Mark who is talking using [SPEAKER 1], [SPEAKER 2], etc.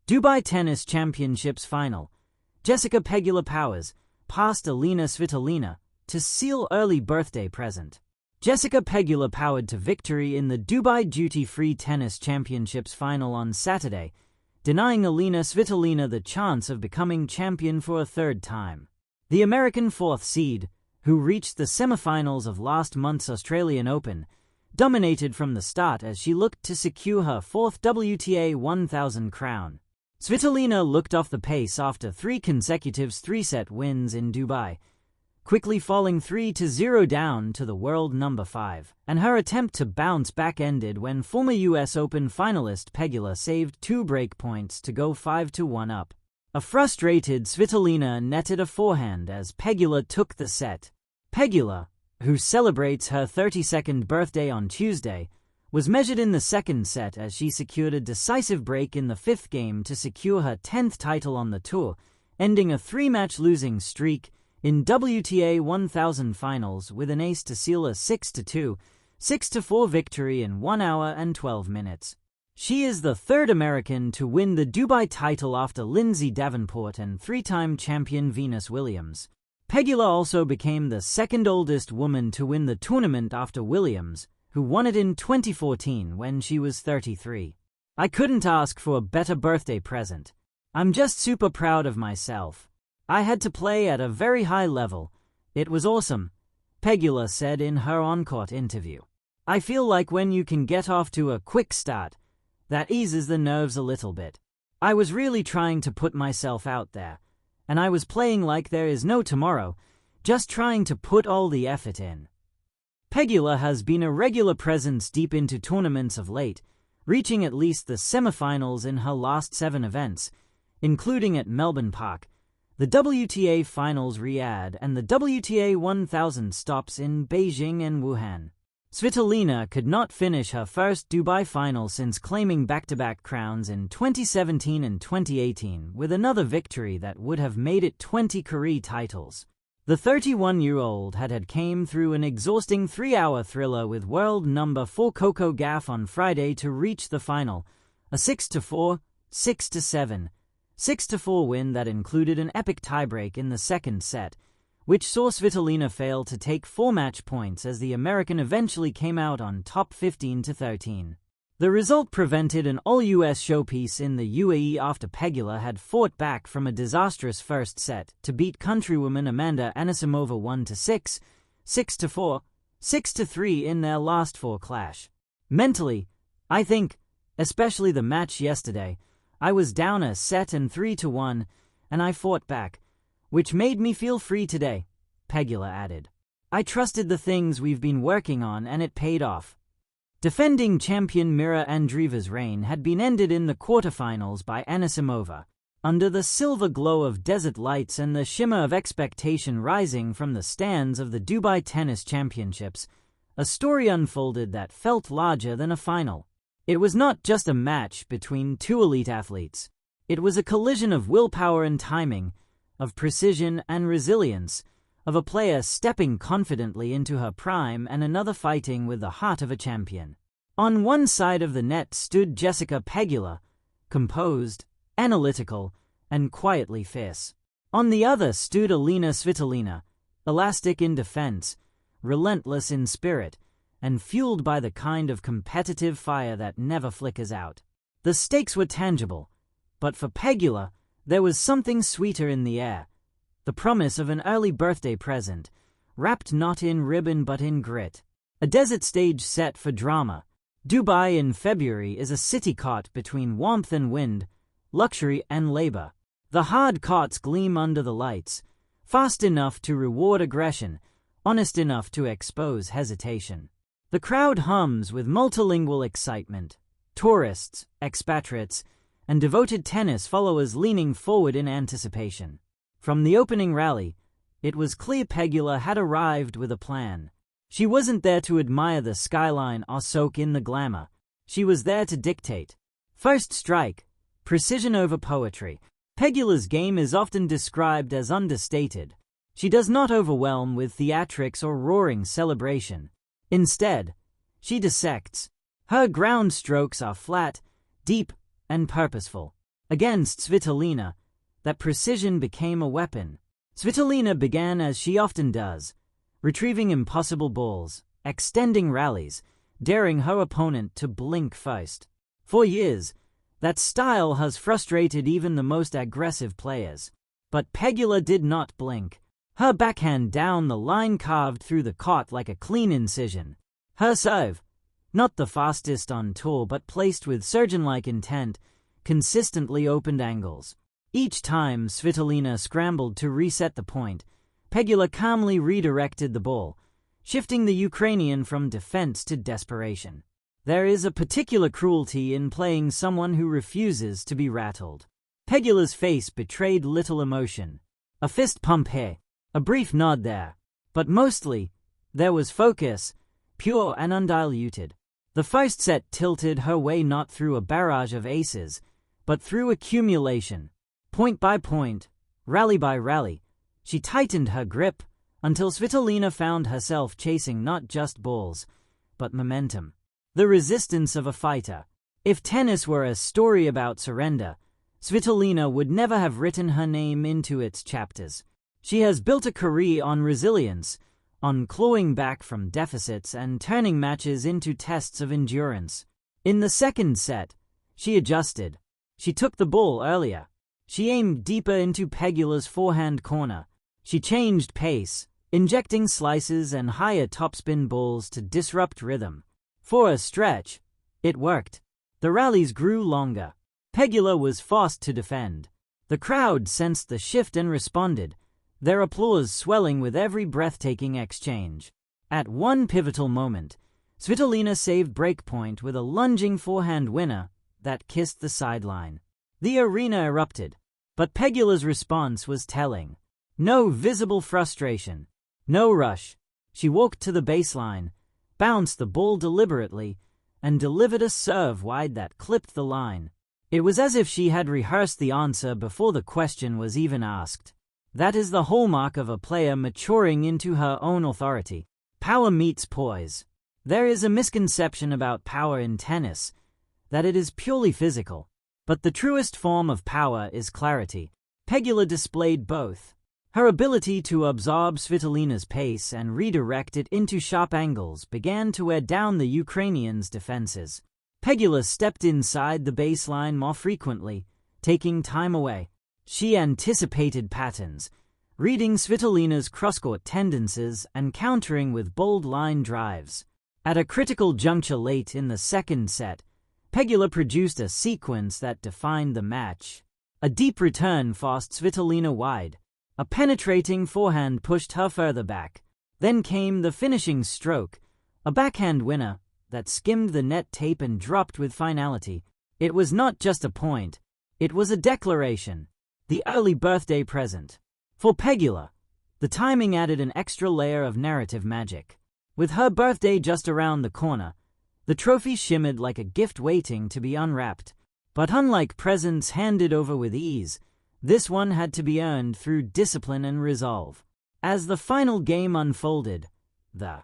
[SPEAKER 1] Dubai Tennis Championships Final. Jessica Pegula powers past Elina Svitolina to seal early birthday present. Jessica Pegula powered to victory in the Dubai Duty-Free Tennis Championships Final on Saturday, denying Elina Svitolina the chance of becoming champion for a third time. The American fourth seed, who reached the semifinals of last month's Australian Open, dominated from the start as she looked to secure her fourth WTA 1000 crown. Svitolina looked off the pace after three consecutive three-set wins in Dubai, quickly falling 3-0 down to the world number 5, and her attempt to bounce back ended when former US Open finalist Pegula saved 2 break points to go 5-1 up. A frustrated Svitolina netted a forehand as Pegula took the set. Pegula, who celebrates her 32nd birthday on Tuesday, was measured in the second set as she secured a decisive break in the fifth game to secure her 10th title on the tour, ending a 3-match losing streak in WTA 1000 finals with an ace to seal a 6-2, 6-4 victory in 1 hour and 12 minutes. She is the third American to win the Dubai title after Lindsay Davenport and 3-time champion Venus Williams. Pegula also became the second oldest woman to win the tournament after Williams, who won it in 2014 when she was 33. "I couldn't ask for a better birthday present. I'm just super proud of myself. I had to play at a very high level. It was awesome," Pegula said in her on-court interview. "I feel like when you can get off to a quick start, that eases the nerves a little bit. I was really trying to put myself out there, and I was playing like there is no tomorrow, just trying to put all the effort in." Pegula has been a regular presence deep into tournaments of late, reaching at least the semifinals in her last 7 events, including at Melbourne Park, the WTA Finals Riyadh, and the WTA 1000 stops in Beijing and Wuhan. Svitolina could not finish her first Dubai final since claiming back-to-back crowns in 2017 and 2018, with another victory that would have made it 20 career titles. The 31-year-old had came through an exhausting 3-hour thriller with world number 4 Coco Gauff on Friday to reach the final, a 6-4, 6-7, 6-4 win that included an epic tiebreak in the second set, which saw Svitolina fail to take 4 match points as the American eventually came out on top 15-13. The result prevented an all-US showpiece in the UAE after Pegula had fought back from a disastrous first set to beat countrywoman Amanda Anisimova 1-6, 6-4, 6-3 in their last 4 clash. "Mentally, I think, especially the match yesterday, I was down a set and 3-1, and I fought back, which made me feel free today," Pegula added. "I trusted the things we've been working on and it paid off." Defending champion Mira Andreeva's reign had been ended in the quarterfinals by Anisimova, under the silver glow of desert lights and the shimmer of expectation rising from the stands of the Dubai Tennis Championships. A story unfolded that felt larger than a final. It was not just a match between two elite athletes. It was a collision of willpower and timing, of precision and resilience, of a player stepping confidently into her prime and another fighting with the heart of a champion. On one side of the net stood Jessica Pegula, composed, analytical, and quietly fierce. On the other stood Elina Svitolina, elastic in defense, relentless in spirit, and fueled by the kind of competitive fire that never flickers out. The stakes were tangible, but for Pegula, there was something sweeter in the air. The promise of an early birthday present, wrapped not in ribbon but in grit. A desert stage set for drama. Dubai in February is a city caught between warmth and wind, luxury and labor. The hard courts gleam under the lights, fast enough to reward aggression, honest enough to expose hesitation. The crowd hums with multilingual excitement. Tourists, expatriates, and devoted tennis followers leaning forward in anticipation. From the opening rally, it was clear Pegula had arrived with a plan. She wasn't there to admire the skyline or soak in the glamour. She was there to dictate. First strike, precision over poetry. Pegula's game is often described as understated. She does not overwhelm with theatrics or roaring celebration. Instead, she dissects. Her ground strokes are flat, deep, and purposeful. Against Svitolina, that precision became a weapon. Svitolina began as she often does, retrieving impossible balls, extending rallies, daring her opponent to blink first. For years, that style has frustrated even the most aggressive players. But Pegula did not blink. Her backhand down the line carved through the court like a clean incision. Her serve, not the fastest on tour but placed with surgeon-like intent, consistently opened angles. Each time Svitolina scrambled to reset the point, Pegula calmly redirected the ball, shifting the Ukrainian from defense to desperation. There is a particular cruelty in playing someone who refuses to be rattled. Pegula's face betrayed little emotion. A fist pump here, a brief nod there. But mostly, there was focus, pure and undiluted. The first set tilted her way not through a barrage of aces, but through accumulation. Point by point, rally by rally, she tightened her grip until Svitolina found herself chasing not just balls, but momentum. The resistance of a fighter. If tennis were a story about surrender, Svitolina would never have written her name into its chapters. She has built a career on resilience, on clawing back from deficits and turning matches into tests of endurance. In the second set, she adjusted. She took the ball earlier. She aimed deeper into Pegula's forehand corner. She changed pace, injecting slices and higher topspin balls to disrupt rhythm. For a stretch, it worked. The rallies grew longer. Pegula was forced to defend. The crowd sensed the shift and responded, their applause swelling with every breathtaking exchange. At one pivotal moment, Svitolina saved breakpoint with a lunging forehand winner that kissed the sideline. The arena erupted, but Pegula's response was telling. No visible frustration, no rush. She walked to the baseline, bounced the ball deliberately, and delivered a serve wide that clipped the line. It was as if she had rehearsed the answer before the question was even asked. That is the hallmark of a player maturing into her own authority. Power meets poise. There is a misconception about power in tennis, that it is purely physical. But the truest form of power is clarity. Pegula displayed both. Her ability to absorb Svitolina's pace and redirect it into sharp angles began to wear down the Ukrainians' defenses. Pegula stepped inside the baseline more frequently, taking time away. She anticipated patterns, reading Svitolina's cross-court tendencies and countering with bold line drives. At a critical juncture late in the second set, Pegula produced a sequence that defined the match. A deep return forced Svitolina wide. A penetrating forehand pushed her further back. Then came the finishing stroke, a backhand winner that skimmed the net tape and dropped with finality. It was not just a point, it was a declaration, the early birthday present. For Pegula, the timing added an extra layer of narrative magic. With her birthday just around the corner, the trophy shimmered like a gift waiting to be unwrapped. But unlike presents handed over with ease, this one had to be earned through discipline and resolve. As the final game unfolded, the